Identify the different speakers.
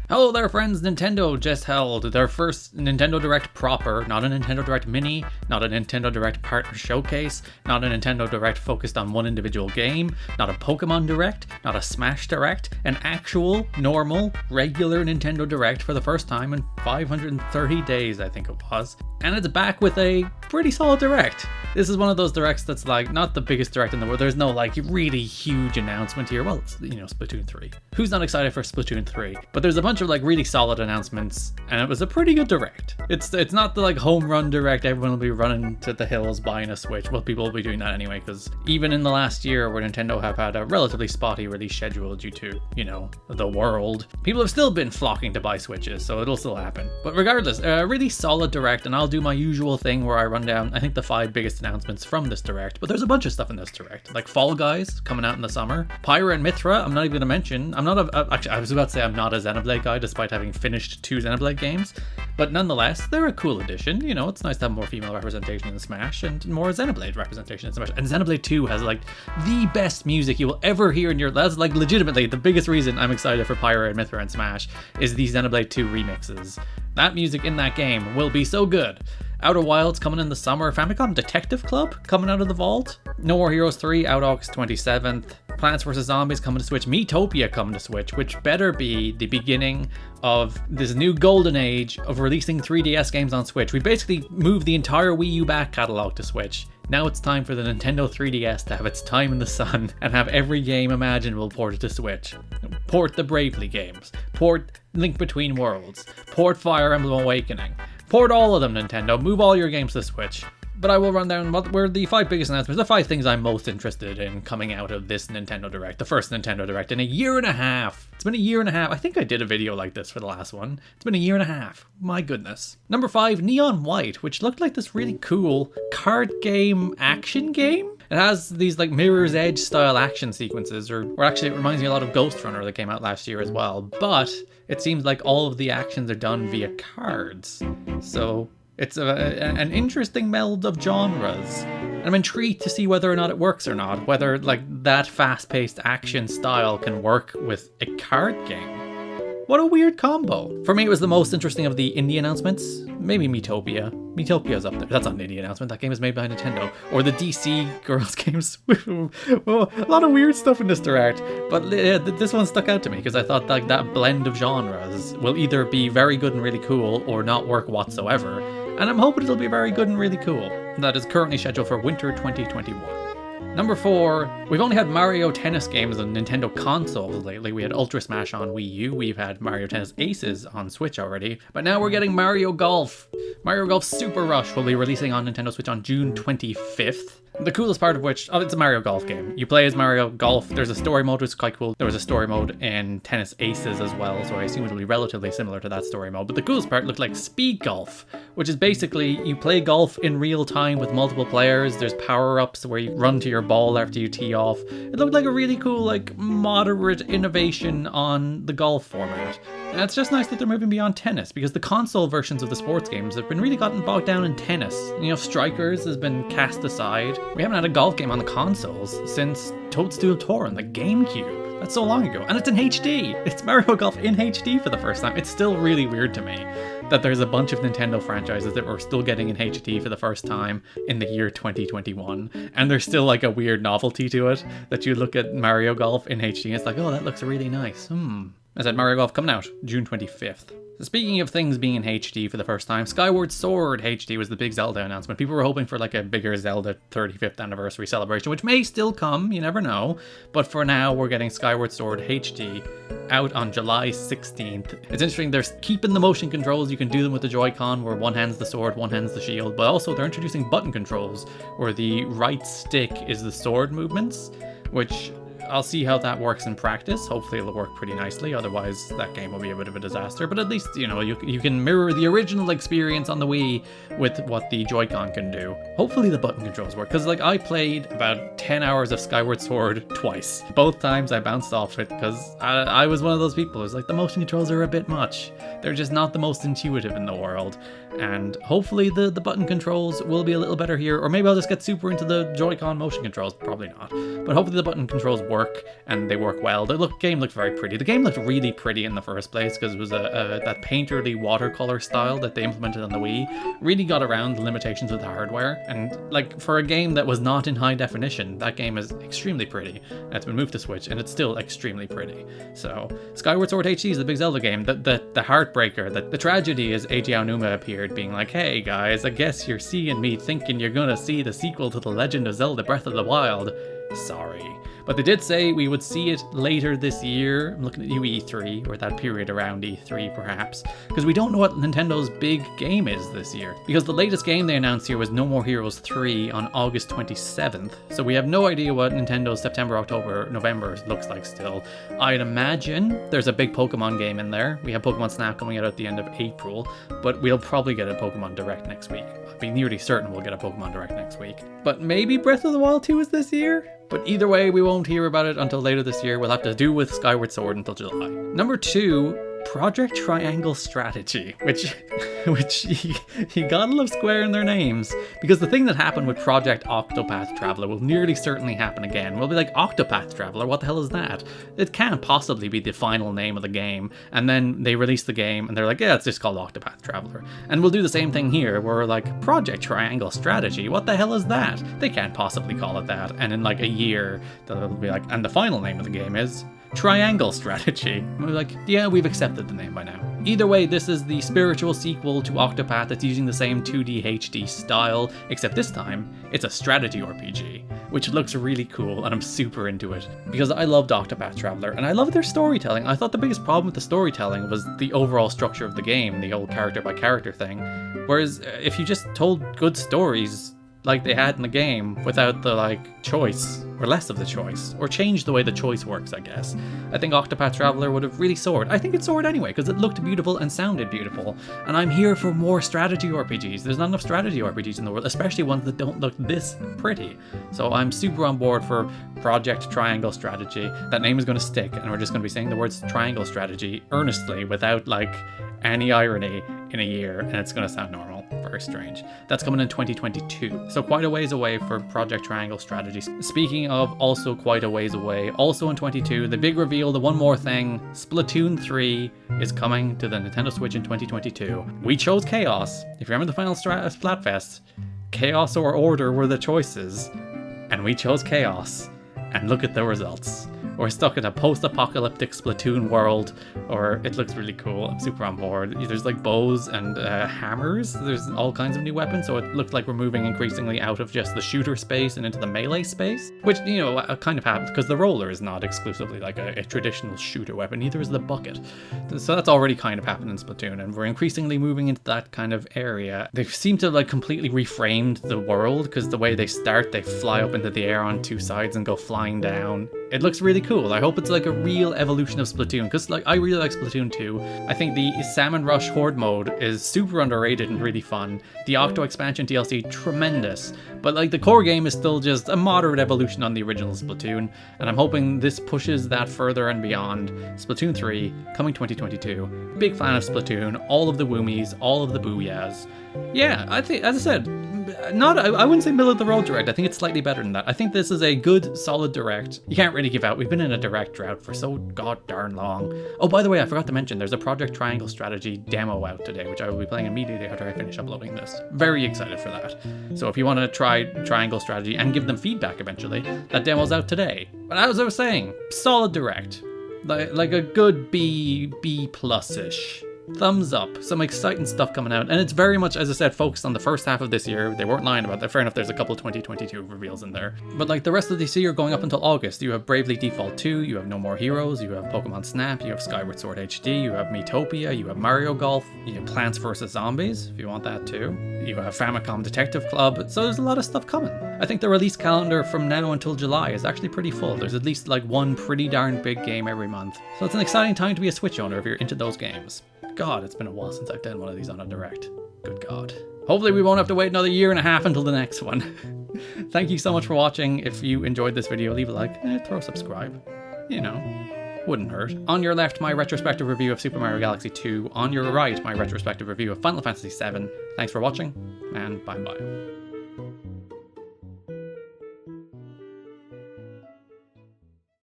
Speaker 1: Hello there friends, Nintendo just held their first Nintendo Direct proper, not a Nintendo Direct Mini, not a Nintendo Direct Partner Showcase, not a Nintendo Direct focused on one individual game, not a Pokemon Direct, not a Smash Direct, an actual, normal, regular Nintendo Direct for the first time in 530 days I think it was. And it's back with a pretty solid Direct. This is one of those Directs that's like, not the biggest Direct in the world, there's no like really huge announcement here, well it's, Splatoon 3. Who's not excited for Splatoon 3? But there's a bunch of like really solid announcements, and it was a pretty good Direct. It's not the like home run Direct, everyone will be running to the hills buying a Switch. Well, people will be doing that anyway, because even in the last year where Nintendo have had a relatively spotty release schedule due to, the world, people have still been flocking to buy Switches, so it'll still happen. But regardless, a really solid Direct, and I'll do my usual thing where I run down, I think, the 5 biggest announcements from this Direct, but there's a bunch of stuff in this Direct, like Fall Guys coming out in the summer, Pyra and Mythra, I'm not even going to mention. Actually, I was about to say I'm not a Xenoblade guy despite having finished 2 Xenoblade games, but nonetheless, they're a cool addition. It's nice to have more female representation in Smash and more Xenoblade representation in Smash. And Xenoblade 2 has like the best music you will ever hear in your... That's like legitimately the biggest reason I'm excited for Pyra and Mythra and Smash is these Xenoblade 2 remixes. That music in that game will be so good. Outer Wilds coming in the summer, Famicom Detective Club coming out of the vault, No More Heroes 3 out August 27th, Plants vs. Zombies coming to Switch, Miitopia coming to Switch, which better be the beginning of this new golden age of releasing 3DS games on Switch. We basically moved the entire Wii U back catalog to Switch. Now it's time for the Nintendo 3DS to have its time in the sun and have every game imaginable ported to Switch. Port the Bravely games, port Link Between Worlds, port Fire Emblem Awakening. Port all of them, Nintendo. Move all your games to Switch. But I will run down what were the 5 biggest announcements, the 5 things I'm most interested in coming out of this Nintendo Direct, the first Nintendo Direct in a year and a half. It's been a year and a half. I think I did a video like this for the last one. It's been a year and a half. My goodness. Number 5, Neon White, which looked like this really cool card game action game. It has these like Mirror's Edge style action sequences, or actually it reminds me a lot of Ghost Runner that came out last year as well, but it seems like all of the actions are done via cards. So it's an interesting meld of genres. I'm intrigued to see whether or not it works or not, whether like that fast-paced action style can work with a card game. What a weird combo. For me, it was the most interesting of the indie announcements. Maybe Miitopia. Miitopia's up there. That's not an indie announcement. That game is made by Nintendo. Or the DC Girls games. Well, a lot of weird stuff in this Direct. But this one stuck out to me because I thought like that blend of genres will either be very good and really cool or not work whatsoever. And I'm hoping it'll be very good and really cool. That is currently scheduled for winter 2021. Number 4, we've only had Mario Tennis games on Nintendo consoles lately. We had Ultra Smash on Wii U, we've had Mario Tennis Aces on Switch already, but now we're getting Mario Golf. Mario Golf Super Rush will be releasing on Nintendo Switch on June 25th. The coolest part of which, it's a Mario Golf game. You play as Mario Golf, there's a story mode which is quite cool. There was a story mode in Tennis Aces as well, so I assume it'll be relatively similar to that story mode. But the coolest part looked like Speed Golf, which is basically you play golf in real time with multiple players. There's power-ups where you run to your ball after you tee off. It looked like a really cool, like, moderate innovation on the golf format. And it's just nice that they're moving beyond tennis, because the console versions of the sports games have been really gotten bogged down in tennis. Strikers has been cast aside. We haven't had a golf game on the consoles since Toadstool Tour on the GameCube. That's so long ago. And it's in HD. It's Mario Golf in HD for the first time. It's still really weird to me that there's a bunch of Nintendo franchises that we're still getting in HD for the first time in the year 2021. And there's still like a weird novelty to it that you look at Mario Golf in HD and it's like, oh, that looks really nice. I said Mario Golf coming out June 25th. So speaking of things being in HD for the first time, Skyward Sword HD was the big Zelda announcement. People were hoping for like a bigger Zelda 35th anniversary celebration, which may still come, you never know. But for now, we're getting Skyward Sword HD out on July 16th. It's interesting, they're keeping the motion controls. You can do them with the Joy-Con, where one hand's the sword, one hand's the shield. But also they're introducing button controls, where the right stick is the sword movements, which... I'll see how that works in practice. Hopefully it'll work pretty nicely, otherwise that game will be a bit of a disaster. But at least, you can mirror the original experience on the Wii with what the Joy-Con can do. Hopefully the button controls work, because like I played about 10 hours of Skyward Sword twice. Both times I bounced off it because I was one of those people who's like, the motion controls are a bit much. They're just not the most intuitive in the world. and hopefully the button controls will be a little better here, or maybe I'll just get super into the Joy-Con motion controls, probably not, but hopefully the button controls work, and they work well. The game looked very pretty. The game looked really pretty in the first place, because it was that painterly watercolor style that they implemented on the Wii, really got around the limitations with the hardware, and like for a game that was not in high definition, that game is extremely pretty, and it's been moved to Switch, and it's still extremely pretty. So, Skyward Sword HD is the big Zelda game. The heartbreaker, the tragedy is Eiji Aonuma appeared being like, hey guys, I guess you're seeing me thinking you're gonna see the sequel to The Legend of Zelda Breath of the Wild. Sorry. But they did say we would see it later this year. I'm looking at E3, or that period around E3 perhaps, because we don't know what Nintendo's big game is this year. Because the latest game they announced here was No More Heroes 3 on August 27th, so we have no idea what Nintendo's September, October, November looks like still. I'd imagine there's a big Pokemon game in there. We have Pokemon Snap coming out at the end of April, but we'll probably get a Pokemon Direct next week. I'd be nearly certain we'll get a Pokemon Direct next week. But maybe Breath of the Wild 2 is this year? But either way, we won't hear about it until later this year. We'll have to do with Skyward Sword until July. Number 2, Project Triangle Strategy, which you gotta love Square in their names, because the thing that happened with Project Octopath Traveler will nearly certainly happen again. We'll be like, Octopath Traveler, what the hell is that? It can't possibly be the final name of the game. And then they release the game and they're like, yeah, it's just called Octopath Traveler. And we'll do the same thing here, where we're like, Project Triangle Strategy, what the hell is that? They can't possibly call it that. And in like a year, they'll be like, and the final name of the game is Triangle Strategy. And we're like, yeah, we've accepted the name by now. Either way, this is the spiritual sequel to Octopath that's using the same 2D HD style, except this time, it's a strategy RPG, which looks really cool, and I'm super into it. Because I loved Octopath Traveler, and I love their storytelling. I thought the biggest problem with the storytelling was the overall structure of the game, the whole character by character thing. Whereas, if you just told good stories, like they had in the game, without the choice, or less of the choice, or change the way the choice works, I guess, I think Octopath Traveler would have really soared. I think it soared anyway, because it looked beautiful and sounded beautiful, and I'm here for more strategy RPGs. There's not enough strategy RPGs in the world, especially ones that don't look this pretty. So I'm super on board for Project Triangle Strategy. That name is going to stick, and we're just going to be saying the words Triangle Strategy earnestly, without any irony, in a year, and it's going to sound normal. Very strange. That's coming in 2022, so quite a ways away for Project Triangle Strategy. Speaking of also quite a ways away, also in 22, the big reveal, the one more thing, Splatoon 3 is coming to the Nintendo Switch in 2022. We chose Chaos. If you remember the final Splatfest, Chaos or Order were the choices, and we chose Chaos, and look at the results. We're stuck in a post-apocalyptic Splatoon world, or it looks really cool. I'm super on board. There's bows and hammers. There's all kinds of new weapons, so it looks like we're moving increasingly out of just the shooter space and into the melee space, which, kind of happens, because the roller is not exclusively a traditional shooter weapon, neither is the bucket. So that's already kind of happened in Splatoon, and we're increasingly moving into that kind of area. They seem to completely reframed the world, because the way they start, they fly up into the air on two sides and go flying down. It looks really cool. I hope it's a real evolution of Splatoon, because I really like Splatoon 2. I think the Salmon Rush Horde mode is super underrated and really fun. The Octo expansion DLC, tremendous. But the core game is still just a moderate evolution on the original Splatoon, and I'm hoping this pushes that further and beyond. Splatoon 3, coming 2022. Big fan of Splatoon, all of the woomies, all of the booyahs. Yeah, I think, as I said, I wouldn't say middle of the road direct. I think it's slightly better than that. I think this is a good, solid direct. You can't really give out. We've been in a direct drought for so god darn long. Oh, by the way, I forgot to mention, there's a Project Triangle Strategy demo out today, which I will be playing immediately after I finish uploading this. Very excited for that. So if you want to try Triangle Strategy and give them feedback eventually, that demo's out today. But as I was saying, solid direct. Like a good B plus-ish. Thumbs up. Some exciting stuff coming out, and it's very much, as I said, focused on the first half of this year. They weren't lying about that. Fair enough, there's a couple of 2022 reveals in there, but the rest of this year going up until August, you have Bravely Default 2, you have No More Heroes, you have Pokemon Snap, you have Skyward Sword HD, you have Miitopia, you have Mario Golf, you have Plants vs Zombies if you want that too, you have Famicom Detective Club. So there's a lot of stuff coming. I think the release calendar from now until July is actually pretty full. There's at least one pretty darn big game every month, so it's an exciting time to be a Switch owner if you're into those games. God, it's been a while since I've done one of these on a direct. Good God. Hopefully we won't have to wait another year and a half until the next one. Thank you so much for watching. If you enjoyed this video, leave a like, throw a subscribe. Wouldn't hurt. On your left, my retrospective review of Super Mario Galaxy 2. On your right, my retrospective review of Final Fantasy VII. Thanks for watching, and bye-bye.